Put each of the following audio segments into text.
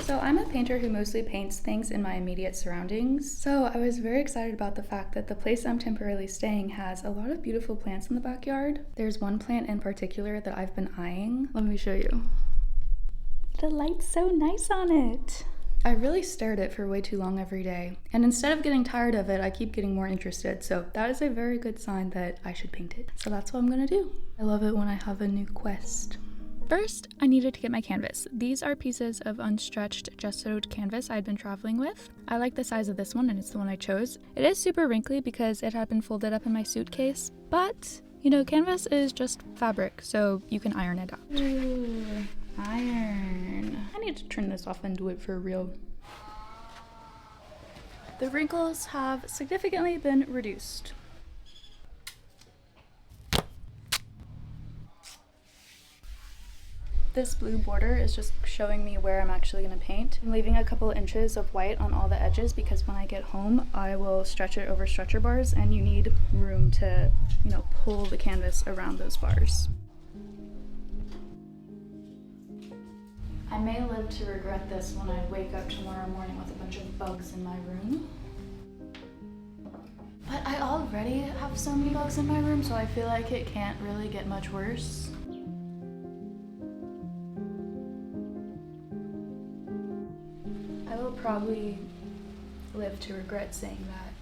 So I'm a painter who mostly paints things in my immediate surroundings. So I was very excited about the fact that the place I'm temporarily staying has a lot of beautiful plants in the backyard. There's one plant in particular that I've been eyeing. Let me show you. The light's so nice on it. I really stare at it for way too long every day, and instead of getting tired of it, I keep getting more interested, so that is a very good sign that I should paint it. So that's what I'm gonna do. I love it when I have a new quest. First, I needed to get my canvas. These are pieces of unstretched gessoed canvas I'd been traveling with. I like the size of this one, and it's the one I chose. It is super wrinkly because it had been folded up in my suitcase, but, you know, canvas is just fabric, so you can iron it out. Ooh. Iron. I need to turn this off and do it for real. The wrinkles have significantly been reduced. This blue border is just showing me where I'm actually going to paint. I'm leaving a couple inches of white on all the edges because when I get home, I will stretch it over stretcher bars, and you need room to, you know, pull the canvas around those bars. I may live to regret this when I wake up tomorrow morning with a bunch of bugs in my room. But I already have so many bugs in my room, so I feel like it can't really get much worse. I will probably live to regret saying that.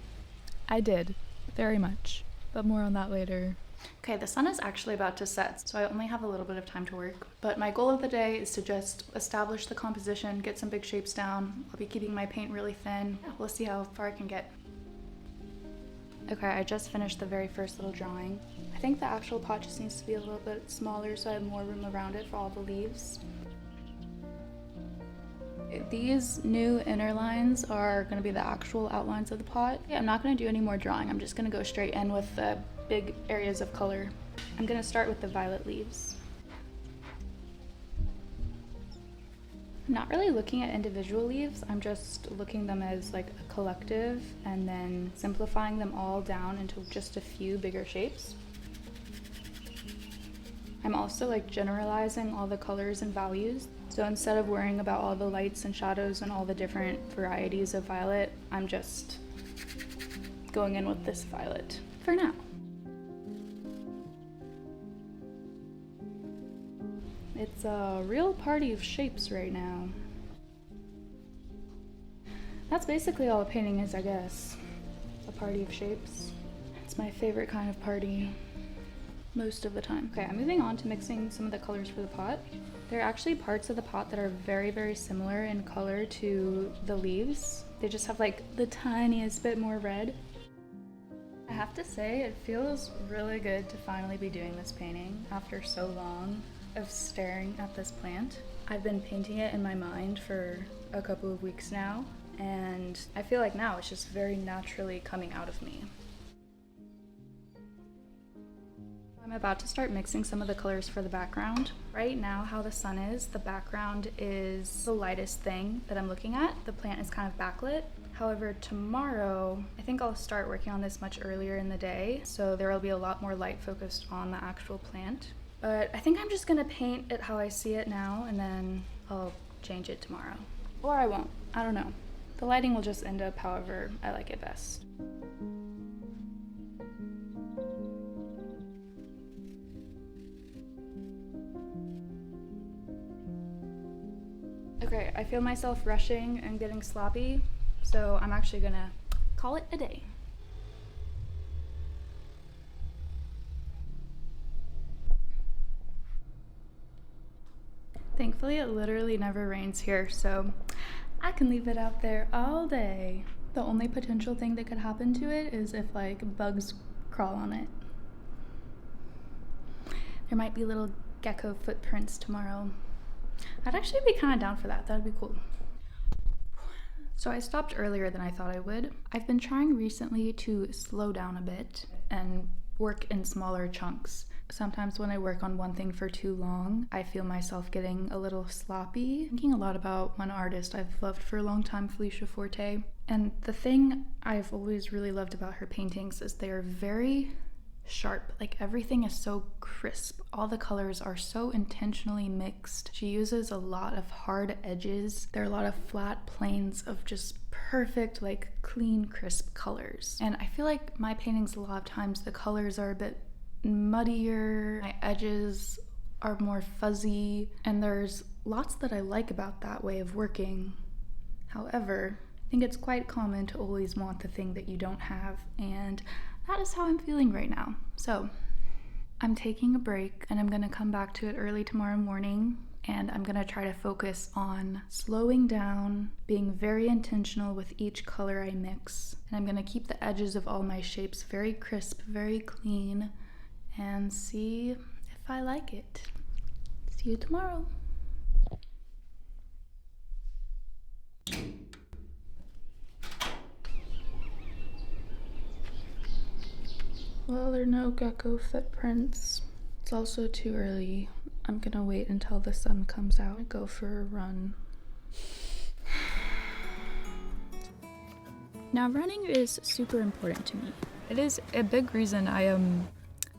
I did, very much, but more on that later. Okay, the sun is actually about to set, so I only have a little bit of time to work. But my goal of the day is to just establish the composition, get some big shapes down. I'll be keeping my paint really thin. Yeah, we'll see how far I can get. Okay, I just finished the very first little drawing. I think the actual pot just needs to be a little bit smaller so I have more room around it for all the leaves. These new inner lines are going to be the actual outlines of the pot. Yeah, I'm not going to do any more drawing. I'm just going to go straight in with the big areas of color. I'm going to start with the violet leaves. I'm not really looking at individual leaves. I'm just looking them as like a collective and then simplifying them all down into just a few bigger shapes. I'm also like generalizing all the colors and values. So instead of worrying about all the lights and shadows and all the different varieties of violet, I'm just going in with this violet for now. It's a real party of shapes right now. That's basically all a painting is, I guess. A party of shapes. It's my favorite kind of party. Most of the time. Okay, I'm moving on to mixing some of the colors for the pot. There are actually parts of the pot that are very, very similar in color to the leaves. They just have like the tiniest bit more red. I have to say, it feels really good to finally be doing this painting after so long of staring at this plant. I've been painting it in my mind for a couple of weeks now, and I feel like now it's just very naturally coming out of me. I'm about to start mixing some of the colors for the background. Right now, how the sun is, the background is the lightest thing that I'm looking at. The plant is kind of backlit. However, tomorrow, I think I'll start working on this much earlier in the day, so there will be a lot more light focused on the actual plant. But I think I'm just gonna paint it how I see it now, and then I'll change it tomorrow. Or I won't, I don't know. The lighting will just end up however I like it best. Okay, I feel myself rushing and getting sloppy, so I'm actually gonna call it a day. Thankfully, it literally never rains here, so I can leave it out there all day. The only potential thing that could happen to it is if like bugs crawl on it. There might be little gecko footprints tomorrow. I'd actually be kind of down for that. That'd be cool. So I stopped earlier than I thought I would. I've been trying recently to slow down a bit and work in smaller chunks. Sometimes when I work on one thing for too long, I feel myself getting a little sloppy. Thinking a lot about one artist I've loved for a long time, Felicia Forte. And the thing I've always really loved about her paintings is they are very sharp. Like everything is so crisp. All the colors are so intentionally mixed. She uses a lot of hard edges. There are a lot of flat planes of just perfect, like clean, crisp colors. And I feel like my paintings, a lot of times the colors are a bit muddier, my edges are more fuzzy, and there's lots that I like about that way of working. However, I think it's quite common to always want the thing that you don't have, and that is how I'm feeling right now. So I'm taking a break and I'm gonna come back to it early tomorrow morning, and I'm gonna try to focus on slowing down, being very intentional with each color I mix. And I'm gonna keep the edges of all my shapes very crisp, very clean, and see if I like it. See you tomorrow. Well, there are no gecko footprints. It's also too early. I'm gonna wait until the sun comes out and go for a run. Now, running is super important to me. It is a big reason I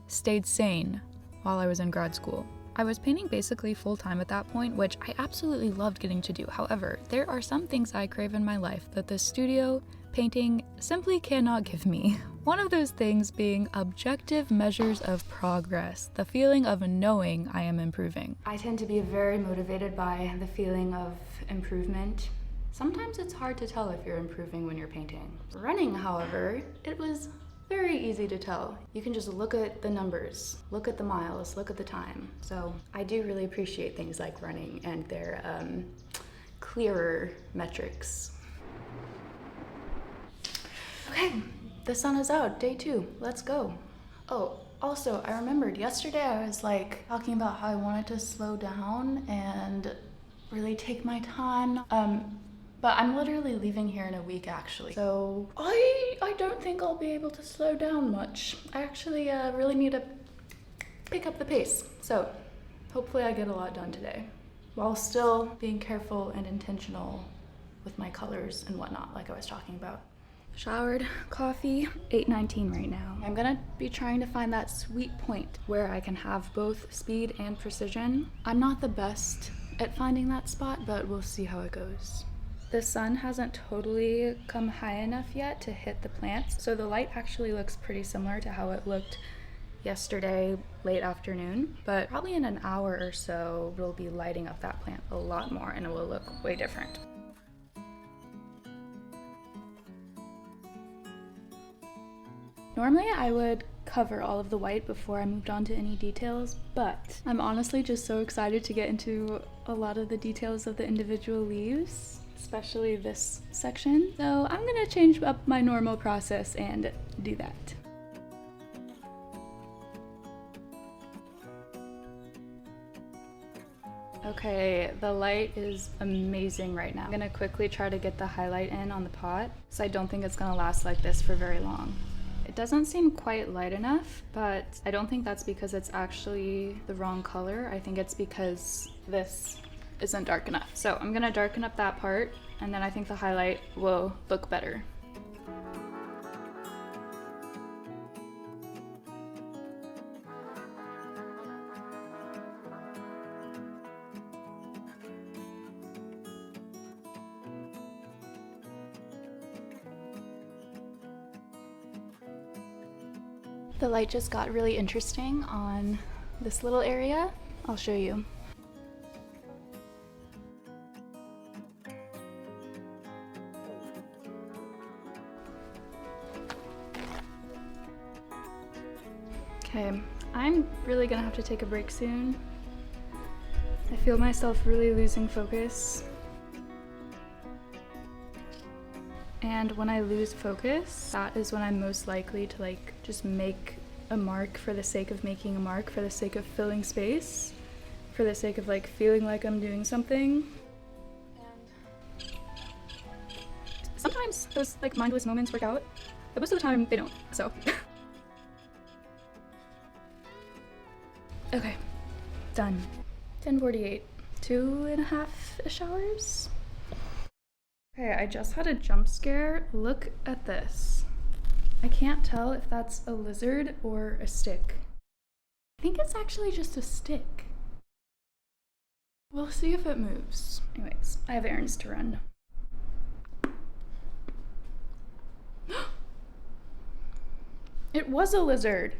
stayed sane while I was in grad school. I was painting basically full-time at that point, which I absolutely loved getting to do. However, there are some things I crave in my life that the studio painting simply cannot give me. One of those things being objective measures of progress, the feeling of knowing I am improving. I tend to be very motivated by the feeling of improvement. Sometimes it's hard to tell if you're improving when you're painting. Running, however, it was very easy to tell. You can just look at the numbers, look at the miles, look at the time. So I do really appreciate things like running and their clearer metrics. Okay, the sun is out, day 2, let's go. Oh, also, I remembered yesterday I was like talking about how I wanted to slow down and really take my time. But I'm literally leaving here in a week, actually. So I don't think I'll be able to slow down much. I actually really need to pick up the pace. So hopefully I get a lot done today, while still being careful and intentional with my colors and whatnot, like I was talking about. Showered, coffee, 8:19 right now. I'm gonna be trying to find that sweet point where I can have both speed and precision. I'm not the best at finding that spot, but we'll see how it goes. The sun hasn't totally come high enough yet to hit the plants, so the light actually looks pretty similar to how it looked yesterday, late afternoon, but probably in an hour or so, it'll be lighting up that plant a lot more and it will look way different. Normally I would cover all of the white before I moved on to any details, but I'm honestly just so excited to get into a lot of the details of the individual leaves, especially this section. So I'm gonna change up my normal process and do that. Okay, the light is amazing right now. I'm gonna quickly try to get the highlight in on the pot, so I don't think it's gonna last like this for very long. It doesn't seem quite light enough, but I don't think that's because it's actually the wrong color. I think it's because this isn't dark enough. So I'm gonna darken up that part, and then I think the highlight will look better. The light just got really interesting on this little area. I'll show you. Okay, I'm really gonna have to take a break soon. I feel myself really losing focus. And when I lose focus, that is when I'm most likely to just make a mark for the sake of making a mark, for the sake of filling space, for the sake of feeling like I'm doing something. And sometimes those mindless moments work out, but most of the time they don't, so. Okay, done. 10:48, 2.5-ish hours. Okay, I just had a jump scare. Look at this. I can't tell if that's a lizard or a stick. I think it's actually just a stick. We'll see if it moves. Anyways, I have errands to run. It was a lizard.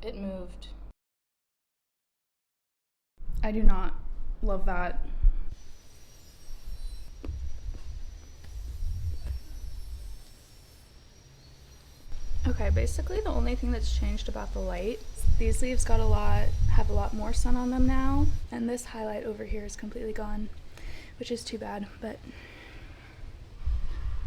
It moved. I do not love that. Okay, basically the only thing that's changed about the light, these leaves have a lot more sun on them now, and this highlight over here is completely gone, which is too bad, but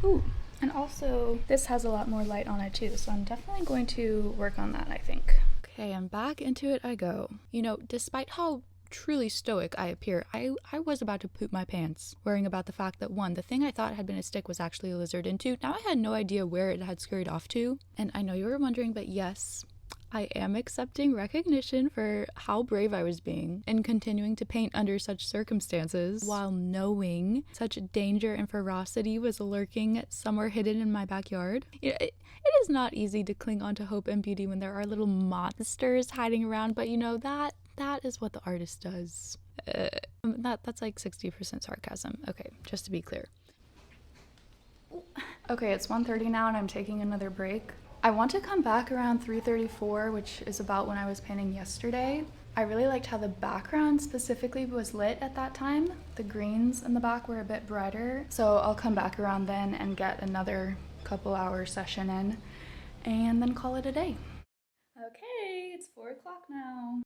ooh, and also this has a lot more light on it too, so I'm definitely going to work on that, I think. Okay, I'm back into it I go. You know, despite how truly stoic I appear, I was about to poop my pants, worrying about the fact that 1, the thing I thought had been a stick was actually a lizard, and 2, now I had no idea where it had scurried off to. And I know you were wondering, but yes, I am accepting recognition for how brave I was being in continuing to paint under such circumstances while knowing such danger and ferocity was lurking somewhere hidden in my backyard. You know, it is not easy to cling on to hope and beauty when there are little monsters hiding around, but you know, that is what the artist does. That's like 60% sarcasm. Okay, just to be clear. Okay, it's 1:30 now and I'm taking another break. I want to come back around 3:34, which is about when I was painting yesterday. I really liked how the background specifically was lit at that time. The greens in the back were a bit brighter. So I'll come back around then and get another couple hour session in and then call it a day. Okay, it's 4 o'clock now.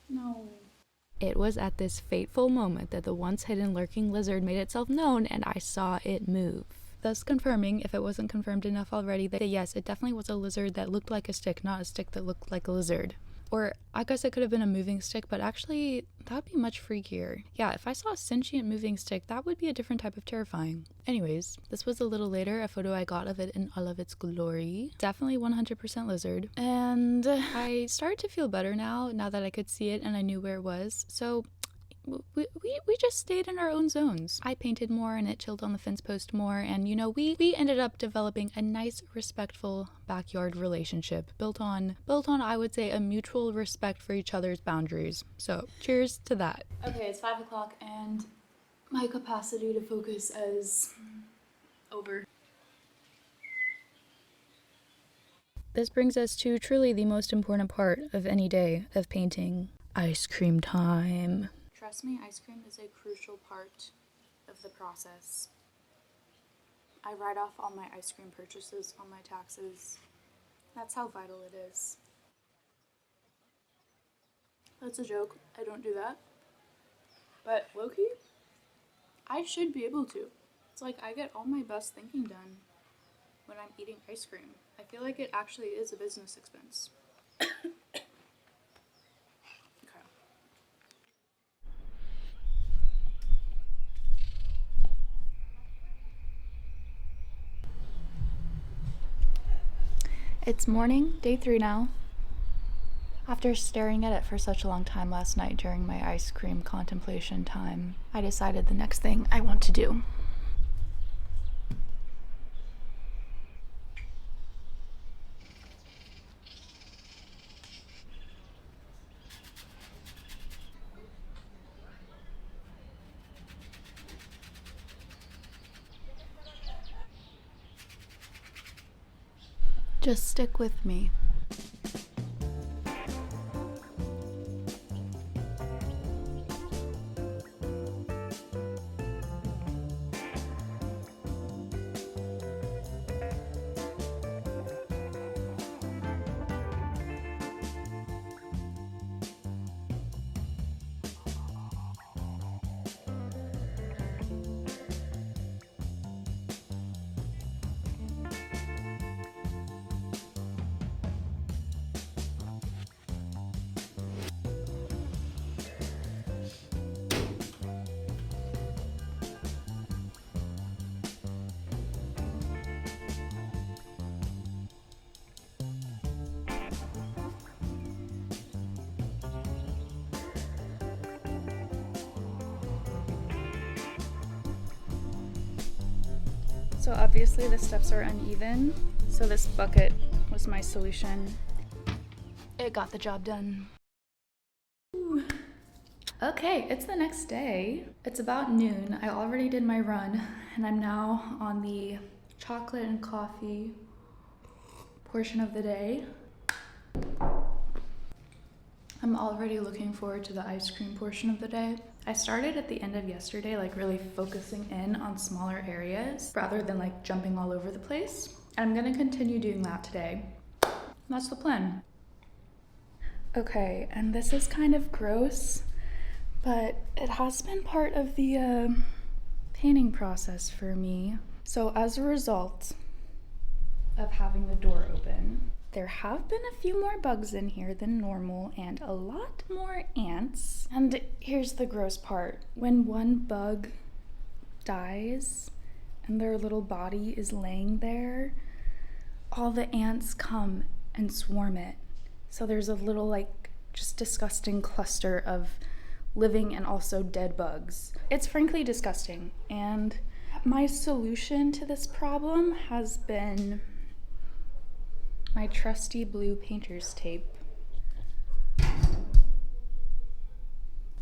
No. It was at this fateful moment that the once hidden lurking lizard made itself known and I saw it move. Thus confirming, if it wasn't confirmed enough already, that yes, it definitely was a lizard that looked like a stick, not a stick that looked like a lizard. Or I guess it could have been a moving stick, but actually that would be much freakier. Yeah, if I saw a sentient moving stick, that would be a different type of terrifying. Anyways, this was a little later, a photo I got of it in all of its glory. Definitely 100% lizard. And I started to feel better now that I could see it and I knew where it was. So we just stayed in our own zones. I painted more and it chilled on the fence post more, and you know, we ended up developing a nice, respectful backyard relationship built on I would say a mutual respect for each other's boundaries. So cheers to that. Okay, it's 5 o'clock and my capacity to focus is over. This brings us to truly the most important part of any day of painting. Ice cream time. Trust me, ice cream is a crucial part of the process. I write off all my ice cream purchases on my taxes. That's how vital it is. That's a joke. I don't do that. But low-key, I should be able to. It's like I get all my best thinking done when I'm eating ice cream. I feel like it actually is a business expense. It's morning, day 3 now. After staring at it for such a long time last night during my ice cream contemplation time, I decided the next thing I want to do. Just stick with me. So obviously the steps are uneven, so this bucket was my solution. It got the job done. Ooh. Okay, it's the next day. It's about noon. I already did my run, and I'm now on the chocolate and coffee portion of the day. I'm already looking forward to the ice cream portion of the day. I started at the end of yesterday, like really focusing in on smaller areas rather than like jumping all over the place. I'm gonna continue doing that today. That's the plan. Okay, and this is kind of gross, but it has been part of the painting process for me. So as a result of having the door open, there have been a few more bugs in here than normal and a lot more ants. And here's the gross part. When one bug dies and their little body is laying there, all the ants come and swarm it. So there's a little like just disgusting cluster of living and also dead bugs. It's frankly disgusting. And my solution to this problem has been my trusty blue painter's tape.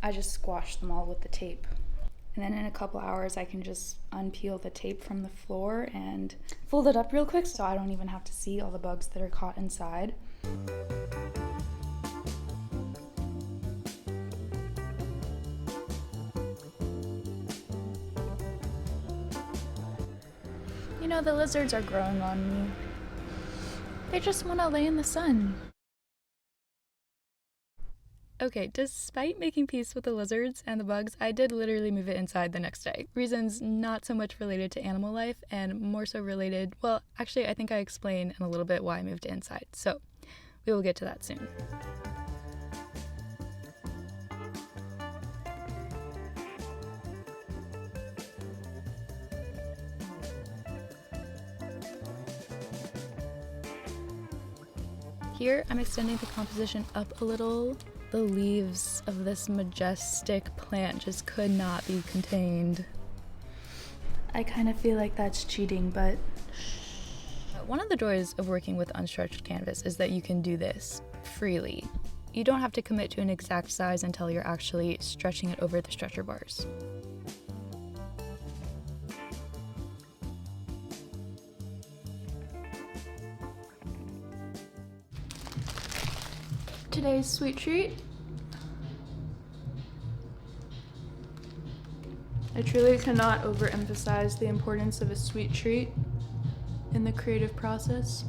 I just squashed them all with the tape. And then in a couple hours, I can just unpeel the tape from the floor and fold it up real quick so I don't even have to see all the bugs that are caught inside. You know, the lizards are growing on me. They just want to lay in the sun. Okay, despite making peace with the lizards and the bugs, I did literally move it inside the next day. Reasons not so much related to animal life and more so related, well, actually I think I explain in a little bit why I moved it inside. So we will get to that soon. Here, I'm extending the composition up a little. The leaves of this majestic plant just could not be contained. I kind of feel like that's cheating, but one of the joys of working with unstretched canvas is that you can do this freely. You don't have to commit to an exact size until you're actually stretching it over the stretcher bars. Today's sweet treat. I truly cannot overemphasize the importance of a sweet treat in the creative process.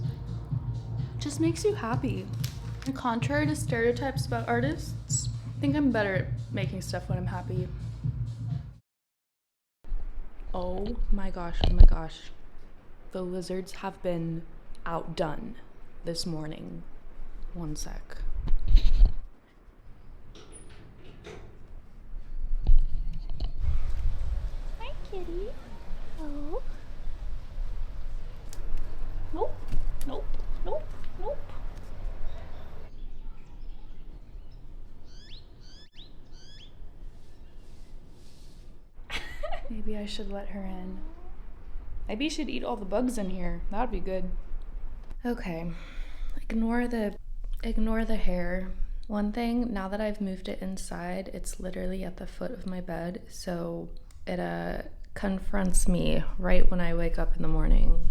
It just makes you happy. And contrary to stereotypes about artists, I think I'm better at making stuff when I'm happy. Oh my gosh, oh my gosh. The lizards have been outdone this morning. One sec. Hi, kitty. Oh. Nope, nope, nope, nope. Maybe I should let her in. Maybe you should eat all the bugs in here. That'd be good. Okay. Ignore the hair. One thing, now that I've moved it inside, it's literally at the foot of my bed, so it confronts me right when I wake up in the morning.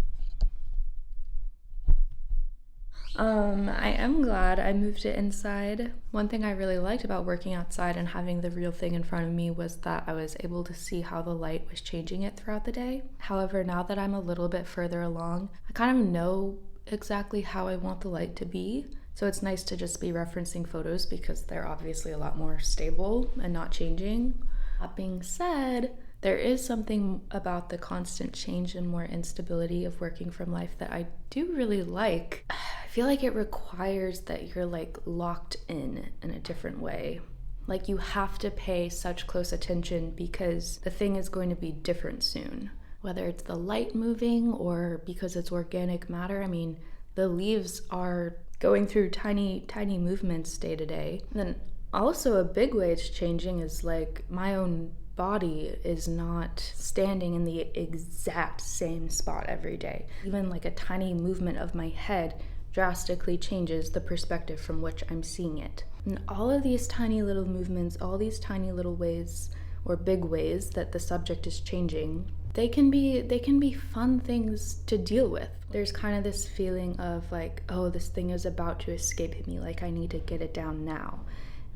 I am glad I moved it inside. One thing I really liked about working outside and having the real thing in front of me was that I was able to see how the light was changing it throughout the day. However, now that I'm a little bit further along, I kind of know exactly how I want the light to be. So it's nice to just be referencing photos because they're obviously a lot more stable and not changing. That being said, there is something about the constant change and more instability of working from life that I do really like. I feel like it requires that you're like locked in a different way. Like you have to pay such close attention because the thing is going to be different soon. Whether it's the light moving or because it's organic matter, I mean, the leaves are going through tiny movements day to day. And then also a big way it's changing is like my own body is not standing in the exact same spot every day. Even like a tiny movement of my head drastically changes the perspective from which I'm seeing it. And all of these tiny little movements, all these tiny little ways or big ways that the subject is changing, they can be fun things to deal with. There's kind of this feeling of like, oh, this thing is about to escape me, like I need to get it down now.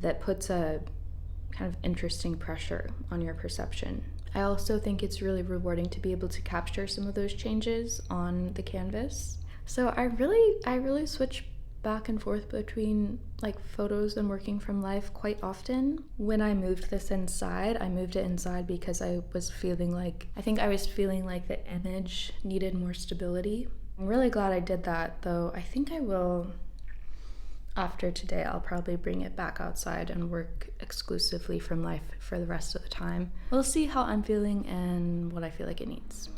That puts a kind of interesting pressure on your perception. I also think it's really rewarding to be able to capture some of those changes on the canvas. So I really switch back and forth between like photos and working from life quite often. When I moved this inside, I moved it inside because I was feeling like the image needed more stability. I'm really glad I did that, though. I think I will, after today, I'll probably bring it back outside and work exclusively from life for the rest of the time. We'll see how I'm feeling and what I feel like it needs.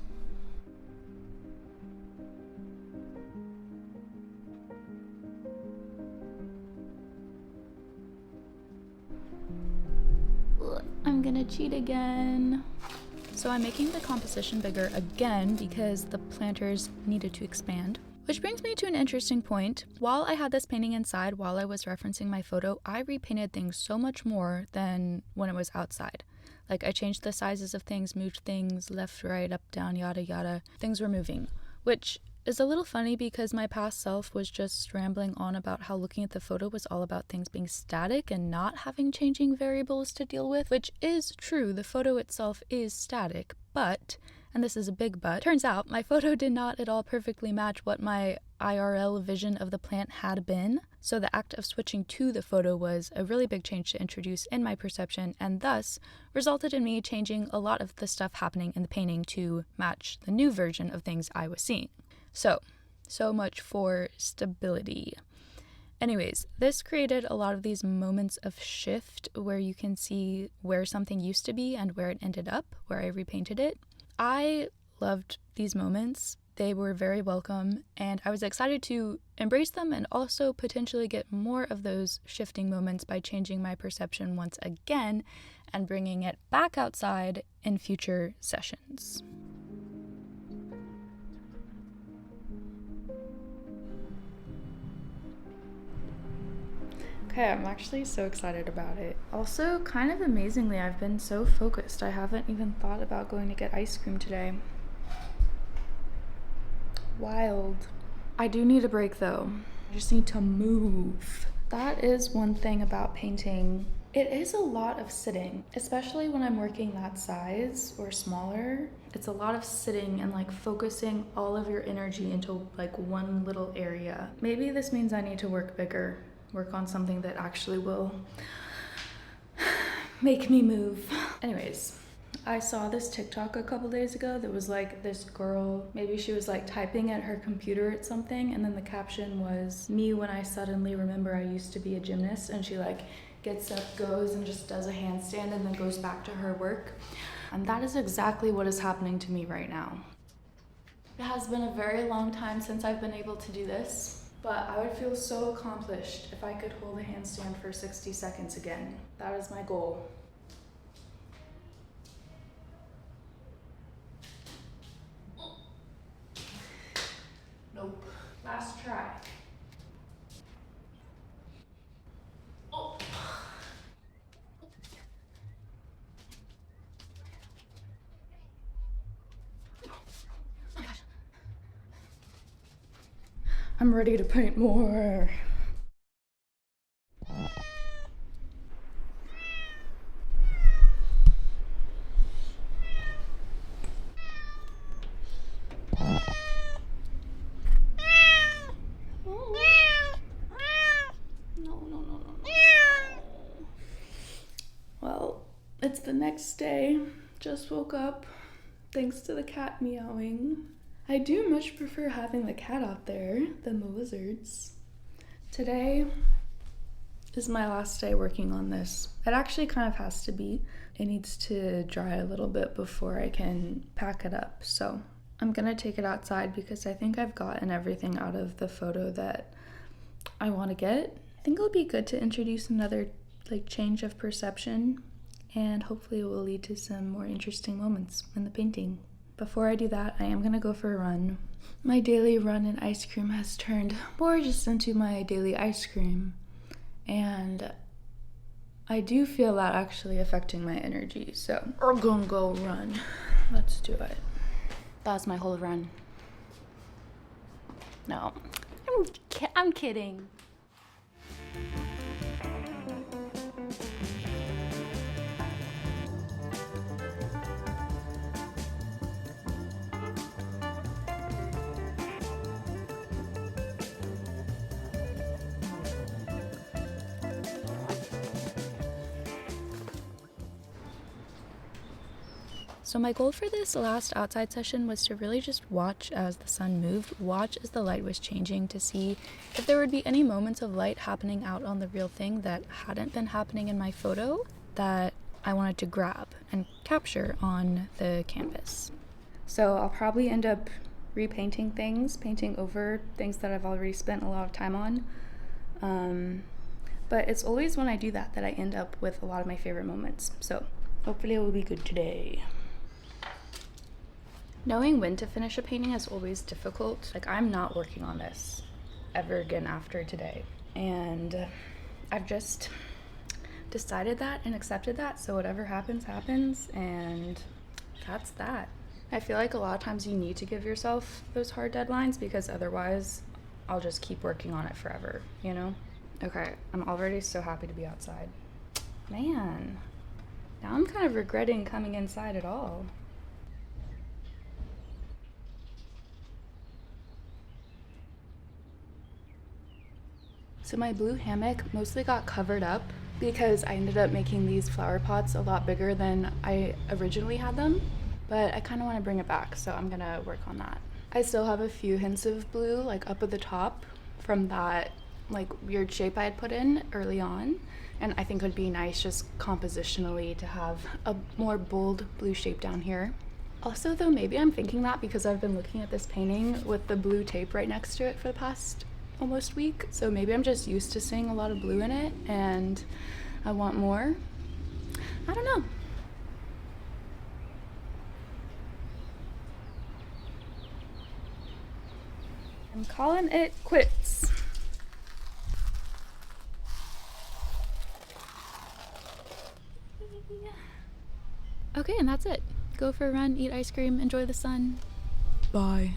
I'm gonna cheat again. So I'm making the composition bigger again because the planters needed to expand. Which brings me to an interesting point. While I had this painting inside, while I was referencing my photo, I repainted things so much more than when it was outside. Like I changed the sizes of things, moved things left, right, up, down, yada, yada. Things were moving, which is a little funny because my past self was just rambling on about how looking at the photo was all about things being static and not having changing variables to deal with, which is true. The photo itself is static, but, and this is a big but, turns out my photo did not at all perfectly match what my IRL vision of the plant had been. So the act of switching to the photo was a really big change to introduce in my perception, and thus resulted in me changing a lot of the stuff happening in the painting to match the new version of things I was seeing. So much for stability. Anyways, this created a lot of these moments of shift where you can see where something used to be and where it ended up, where I repainted it. I loved these moments. They were very welcome, and I was excited to embrace them and also potentially get more of those shifting moments by changing my perception once again and bringing it back outside in future sessions. Okay, I'm actually so excited about it. Also, kind of amazingly, I've been so focused. I haven't even thought about going to get ice cream today. Wild. I do need a break though. I just need to move. That is one thing about painting. It is a lot of sitting, especially when I'm working that size or smaller. It's a lot of sitting and like focusing all of your energy into like one little area. Maybe this means I need to work bigger. Work on something that actually will make me move. Anyways, I saw this TikTok a couple days ago that was like this girl, maybe she was like typing at her computer at something, and then the caption was, "Me when I suddenly remember I used to be a gymnast," and she like gets up, goes and just does a handstand and then goes back to her work. And that is exactly what is happening to me right now. It has been a very long time since I've been able to do this. But I would feel so accomplished if I could hold a handstand for 60 seconds again. That is my goal. Nope. Last try. Oh. I'm ready to paint more. No. Well, it's the next day. Just woke up, thanks to the cat meowing. I do much prefer having the cat out there than the lizards. Today is my last day working on this. It actually kind of has to be. It needs to dry a little bit before I can pack it up. So I'm gonna take it outside because I think I've gotten everything out of the photo that I want to get. I think it'll be good to introduce another like change of perception and hopefully it will lead to some more interesting moments in the painting. Before I do that, I am gonna go for a run. My daily run and ice cream has turned more just into my daily ice cream, and I do feel that actually affecting my energy, so we're gonna go run. Let's do it. That's my whole run. No, I'm kidding. So my goal for this last outside session was to really just watch as the sun moved, watch as the light was changing to see if there would be any moments of light happening out on the real thing that hadn't been happening in my photo that I wanted to grab and capture on the canvas. So I'll probably end up repainting things, painting over things that I've already spent a lot of time on. But it's always when I do that that I end up with a lot of my favorite moments. So hopefully it will be good today. Knowing when to finish a painting is always difficult. Like, I'm not working on this ever again after today. And I've just decided that and accepted that. So whatever happens, happens. And that's that. I feel like a lot of times you need to give yourself those hard deadlines because otherwise I'll just keep working on it forever, you know? Okay, I'm already so happy to be outside. Man, now I'm kind of regretting coming inside at all. So my blue hammock mostly got covered up because I ended up making these flower pots a lot bigger than I originally had them, but I kind of want to bring it back, so I'm gonna work on that. I still have a few hints of blue like up at the top from that like weird shape I had put in early on, and I think it would be nice just compositionally to have a more bold blue shape down here. Also though, maybe I'm thinking that because I've been looking at this painting with the blue tape right next to it for the past almost week, so maybe I'm just used to seeing a lot of blue in it and I want more. I don't know. I'm calling it quits. Okay, and that's it. Go for a run, eat ice cream, enjoy the sun. Bye.